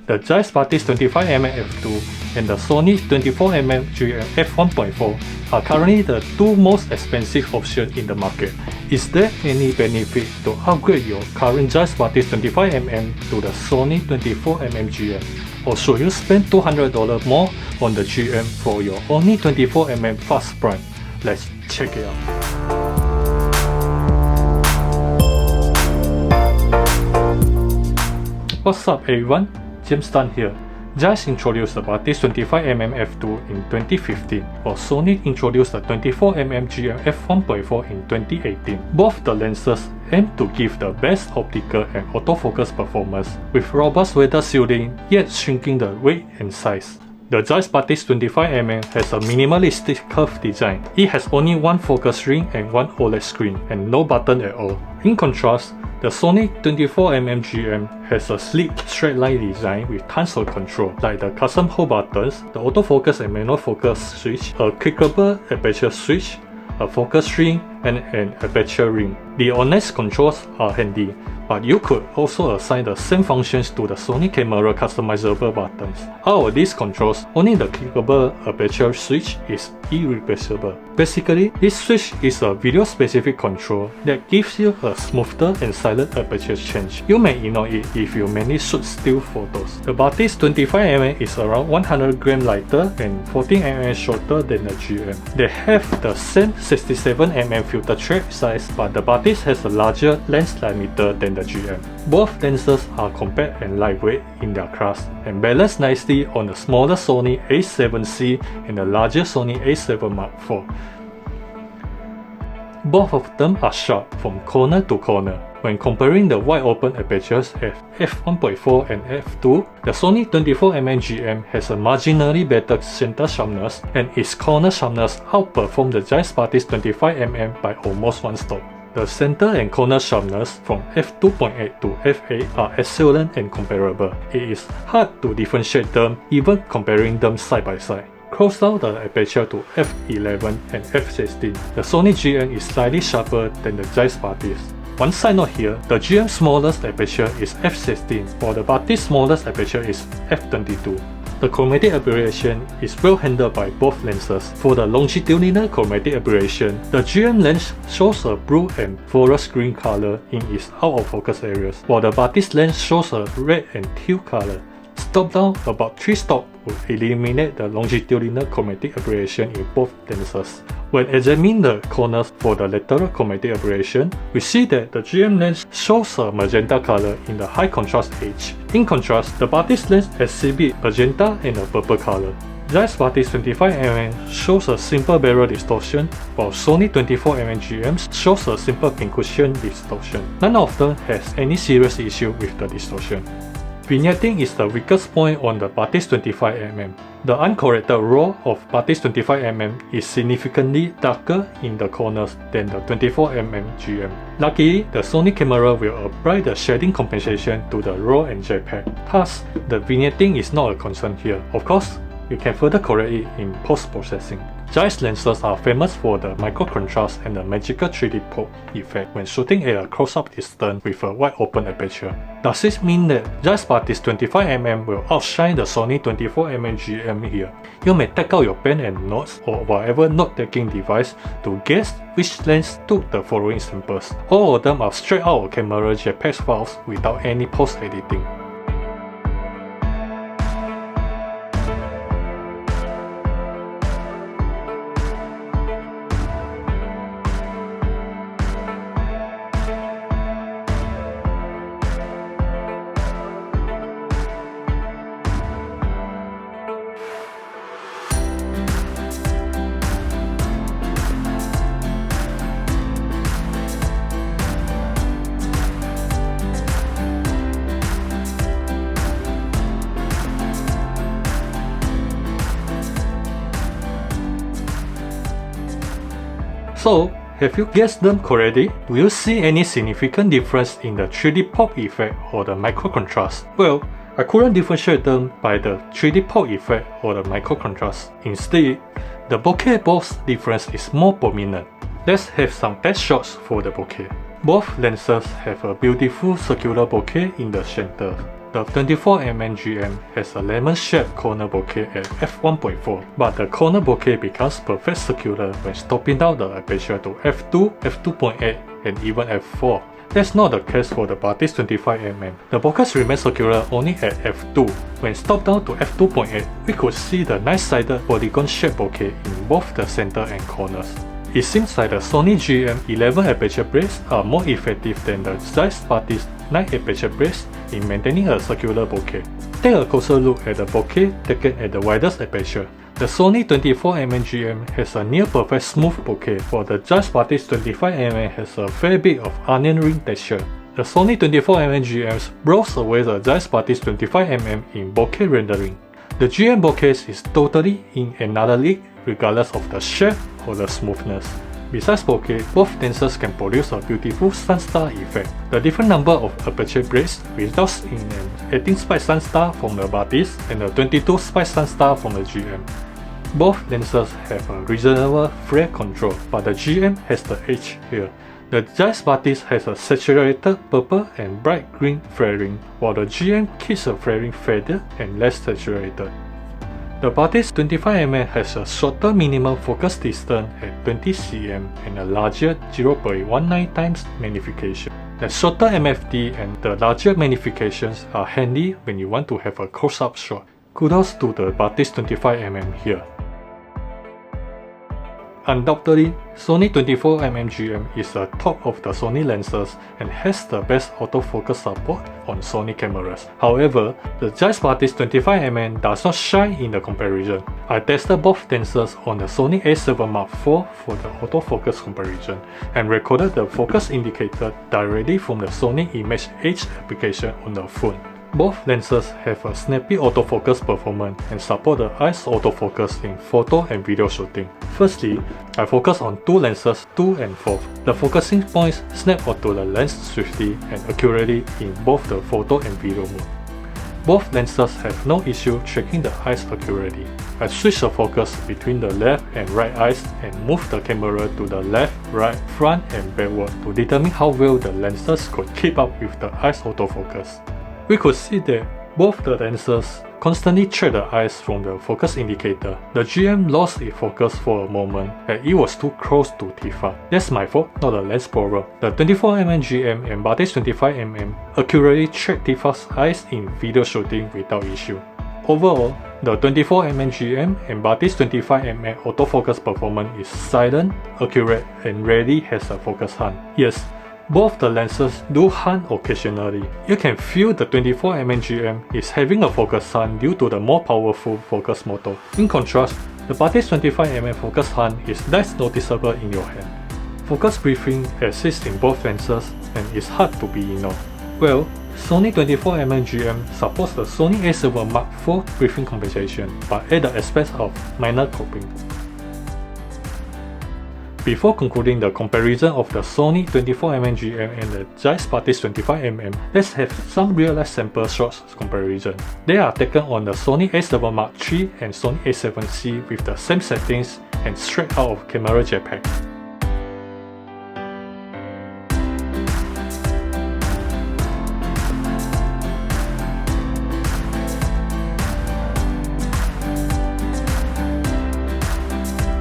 the Zeiss Batis 25mm f2 and the Sony 24mm GM f1.4 are currently the two most expensive options in the market. Is there any benefit to upgrade your current Zeiss Batis 25mm to the Sony 24mm GM? Or should you spend $200 more on the GM for your only 24mm fast prime? Let's check it out. What's up everyone, James Tan here. Zeiss introduced the Batis 25mm f2 in 2015, while Sony introduced the 24mm GM f1.4 in 2018. Both the lenses aim to give the best optical and autofocus performance with robust weather shielding, yet shrinking the weight and size. The Zeiss Batis 25mm has a minimalistic curved design. It has only one focus ring and one OLED screen, and no button at all. In contrast, the Sony 24mm GM has a sleek straight line design with tons of control, like the custom hold buttons, the autofocus and manual focus switch, a clickable aperture switch, a focus ring, and an aperture ring. The on-edge controls are handy, but you could also assign the same functions to the Sony camera customizable buttons. Out of these controls, only the clickable aperture switch is irreplaceable. Basically, this switch is a video-specific control that gives you a smoother and silent aperture change. You may ignore it if you mainly shoot still photos. The Batis 25mm is around 100g lighter and 14mm shorter than the GM. They have the same 67mm filter track size, but the Batis has a larger lens diameter than the GM. Both lenses are compact and lightweight in their class and balance nicely on the smaller Sony a7C and the larger Sony a7 Mark IV. Both of them are sharp from corner to corner. When comparing the wide open apertures at f1.4 and f2, the Sony 24mm GM has a marginally better center sharpness, and its corner sharpness outperforms the Zeiss Batis 25mm by almost one stop. The center and corner sharpness from f2.8 to f8 are excellent and comparable. It is hard to differentiate them even comparing them side by side. Close down the aperture to f11 and f16. The Sony GM is slightly sharper than the Zeiss Batis. One side note here, the GM's smallest aperture is f16, while the Batis' smallest aperture is f22. The chromatic aberration is well handled by both lenses. For the longitudinal chromatic aberration, the GM lens shows a blue and forest green color in its out of focus areas, while the Batis lens shows a red and teal color. Stop down about 3 stops will eliminate the longitudinal chromatic aberration in both lenses. When examining the corners for the lateral chromatic aberration, we see that the GM lens shows a magenta color in the high contrast edge. In contrast, the Batis lens exhibits magenta and a purple color. Zeiss Batis 25mm shows a simple barrel distortion, while Sony 24mm GM shows a simple pincushion distortion. None of them has any serious issue with the distortion. Vignetting is the weakest point on the Batis 25mm. The uncorrected raw of Batis 25mm is significantly darker in the corners than the 24mm GM. Luckily, the Sony camera will apply the shading compensation to the raw and JPEG. Thus, the vignetting is not a concern here. Of course, you can further correct it in post-processing. Zeiss lenses are famous for the micro contrast and the magical 3D pop effect when shooting at a close-up distance with a wide open aperture. Does this mean that Zeiss Batis 25mm will outshine the Sony 24mm GM here? You may take out your pen and notes or whatever note-taking device to guess which lens took the following samples. All of them are straight out of camera JPEG files without any post-editing. So, have you guessed them correctly? Do you see any significant difference in the 3D pop effect or the micro contrast? Well, I couldn't differentiate them by the 3D pop effect or the micro contrast. Instead, the bokeh box difference is more prominent. Let's have some test shots for the bokeh. Both lenses have a beautiful circular bokeh in the center. The 24mm GM has a lemon-shaped corner bokeh at f1.4, but the corner bokeh becomes perfect circular when stopping down the aperture to f2, f2.8 and even f4. That's not the case for the Batis 25mm. The bokehs remain circular only at f2. When stopped down to f2.8, we could see the nice-sided polygon-shaped bokeh in both the center and corners. It seems like the Sony GM 11 aperture brace are more effective than the Zeiss Batis 9 aperture brace in maintaining a circular bokeh. Take a closer look at the bokeh taken at the widest aperture. The Sony 24mm GM has a near perfect smooth bokeh, while the Zeiss Batis 25mm has a fair bit of onion ring texture. The Sony 24mm GMs blows away the Zeiss Batis 25mm in bokeh rendering. The GM bokeh is totally in another league regardless of the shape or the smoothness. Besides bokeh, both lenses can produce a beautiful Sunstar effect. The different number of aperture breaks results in an 18 spike Sunstar from the Batis and a 22 spike Sunstar from the GM. Both lenses have a reasonable flare control, but the GM has the edge here. The Zeiss Batis has a saturated purple and bright green flaring, while the GM keeps the flaring faded and less saturated. The Batis 25mm has a shorter minimum focus distance at 20 cm and a larger 0.19 times magnification. The shorter MFD and the larger magnifications are handy when you want to have a close-up shot. Kudos to the Batis 25mm here. Undoubtedly, Sony 24mm GM is the top of the Sony lenses and has the best autofocus support on Sony cameras. However, the Zeiss Batis 25mm does not shine in the comparison. I tested both lenses on the Sony a7 Mark IV for the autofocus comparison and recorded the focus indicator directly from the Sony Image Edge application on the phone. Both lenses have a snappy autofocus performance and support the eyes autofocus in photo and video shooting. Firstly, I focus on two lenses 2 and 4. The focusing points snap onto the lens swiftly and accurately in both the photo and video mode. Both lenses have no issue tracking the eyes accurately. I switch the focus between the left and right eyes and move the camera to the left, right, front and backward to determine how well the lenses could keep up with the eyes autofocus. We could see that both the lenses constantly track the eyes from the focus indicator. The GM lost its focus for a moment and it was too close to Tifa. That's my fault, not the lens problem. The 24mm GM and Batis 25mm accurately track Tifa's eyes in video shooting without issue. Overall, the 24mm GM and Batis 25mm autofocus performance is silent, accurate and rarely has a focus hunt. Yes, both the lenses do hunt occasionally. You can feel the 24mm GM is having a focus hunt due to the more powerful focus motor. In contrast, the Batis 25mm focus hunt is less noticeable in your hand. Focus briefing exists in both lenses and is hard to be ignored. Well, Sony 24mm GM supports the Sony a7 Mark IV briefing compensation, but at the expense of minor cropping. Before concluding the comparison of the Sony 24mm GM and the Zeiss Batis 25mm, let's have some real-life sample shots comparison. They are taken on the Sony a7 Mark III and Sony a7C with the same settings and straight out of camera JPEG.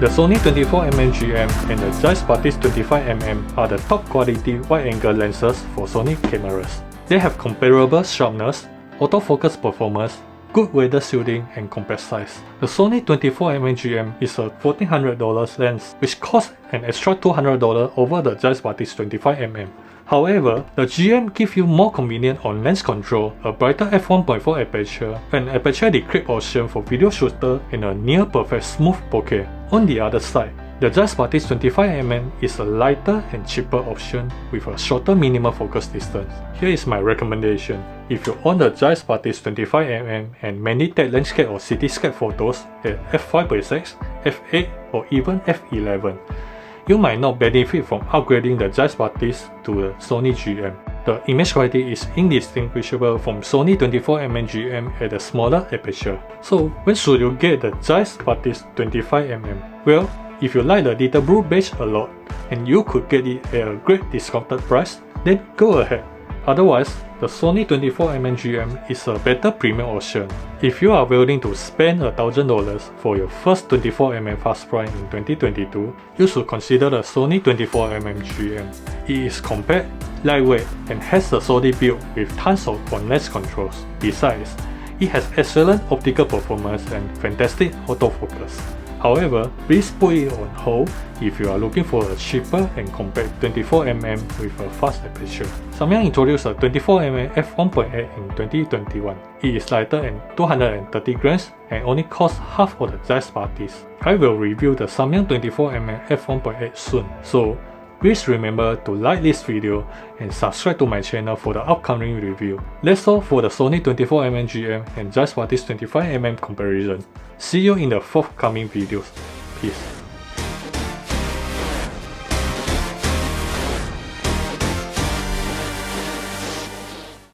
The Sony 24mm GM and the Zeiss Batis 25mm are the top quality wide-angle lenses for Sony cameras. They have comparable sharpness, autofocus performance, good weather shielding and compact size. The Sony 24mm GM is a $1,400 lens which costs an extra $200 over the Zeiss Batis 25mm. However, the GM gives you more convenience on lens control, a brighter f1.4 aperture, an aperture decrypt option for video shooter and a near perfect smooth bokeh. On the other side, the Zeiss Batis 25mm is a lighter and cheaper option with a shorter minimum focus distance. Here is my recommendation. If you own the Zeiss Batis 25mm and mainly take landscape or cityscape photos at f5.6, f8 or even f11, you might not benefit from upgrading the Zeiss Batis to the Sony GM. The image quality is indistinguishable from Sony 24mm GM at a smaller aperture. So when should you get the Zeiss Batis 25mm? Well, if you like the little blue beige a lot and you could get it at a great discounted price, then go ahead. Otherwise, the Sony 24mm GM is a better premium option. If you are willing to spend $1,000 for your first 24mm fast prime in 2022, you should consider the Sony 24mm GM. It is compact, lightweight, and has a solid build with tons of on-lens controls. Besides, it has excellent optical performance and fantastic autofocus. However, please put it on hold if you are looking for a cheaper and compact 24mm with a fast aperture. Samyang introduced a 24mm f1.8 in 2021. It is lighter and 230 grams and only costs half of the Zeiss Batis. I will review the Samyang 24mm f1.8 soon, so please remember to like this video and subscribe to my channel for the upcoming review. That's all for the Sony 24mm GM and Zeiss Batis 25mm comparison. See you in the forthcoming videos. Peace.